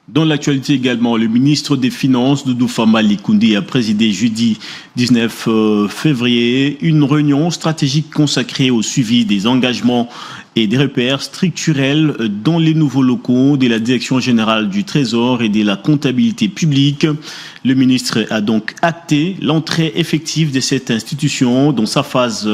Dans l'actualité également, le ministre des Finances, Doudou Fambali Koundé, a présidé jeudi 19 février une réunion stratégique consacrée au suivi des engagements et des repères structurels dans les nouveaux locaux de la Direction générale du Trésor et de la comptabilité publique. Le ministre a donc acté l'entrée effective de cette institution dans sa phase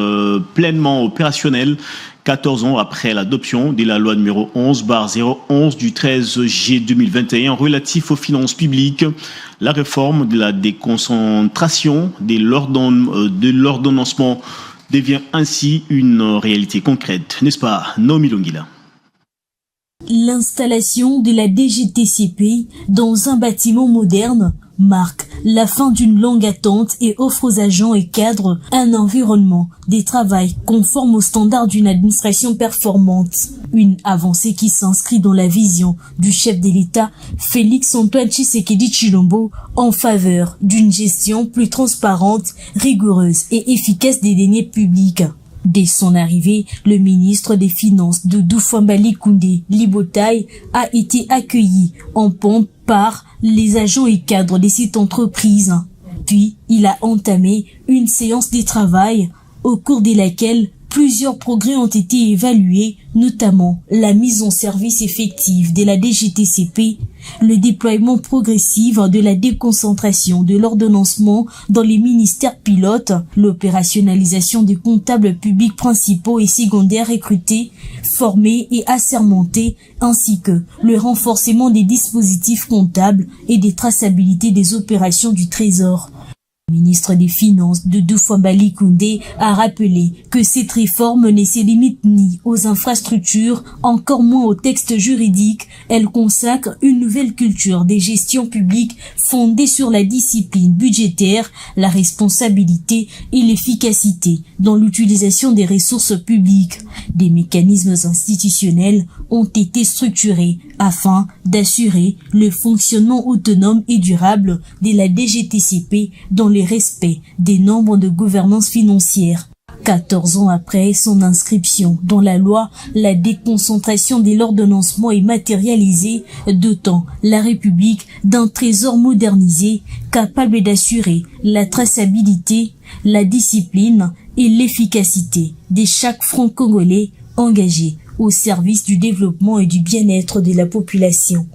pleinement opérationnelle 14 ans après l'adoption de la loi numéro 11/011 du 13 juillet 2021 relatif aux finances publiques. La réforme de la déconcentration de l'ordonnancement devient ainsi une réalité concrète. N'est-ce pas, Naomi Longila? L'installation de la DGTCP dans un bâtiment moderne marque la fin d'une longue attente et offre aux agents et cadres un environnement de travail conforme aux standards d'une administration performante. Une avancée qui s'inscrit dans la vision du chef de l'État, Félix-Antoine Tshisekedi Tshilombo, en faveur d'une gestion plus transparente, rigoureuse et efficace des deniers publics. Dès son arrivée, le ministre des Finances, Doudou Fambali Koundé Libotaï, a été accueilli en pompe par les agents et cadres de cette entreprise. Puis, il a entamé une séance de travail au cours de laquelle plusieurs progrès ont été évalués, notamment la mise en service effective de la DGTCP, le déploiement progressif de la déconcentration de l'ordonnancement dans les ministères pilotes, l'opérationnalisation des comptables publics principaux et secondaires recrutés, formés et assermentés, ainsi que le renforcement des dispositifs comptables et des traçabilités des opérations du Trésor. Le ministre des Finances, Doudou Fambali Koundé, a rappelé que cette réforme ne se limite ni aux infrastructures, encore moins aux textes juridiques. Elle consacre une nouvelle culture des gestions publiques fondée sur la discipline budgétaire, la responsabilité et l'efficacité dans l'utilisation des ressources publiques. Des mécanismes institutionnels ont été structurés afin d'assurer le fonctionnement autonome et durable de la DGTCP dans le respect des normes de gouvernance financière. 14 ans après son inscription dans la loi, la déconcentration de l'ordonnancement est matérialisée, dotant la République d'un trésor modernisé, capable d'assurer la traçabilité, la discipline et l'efficacité de chaque franc congolais engagé au service du développement et du bien-être de la population.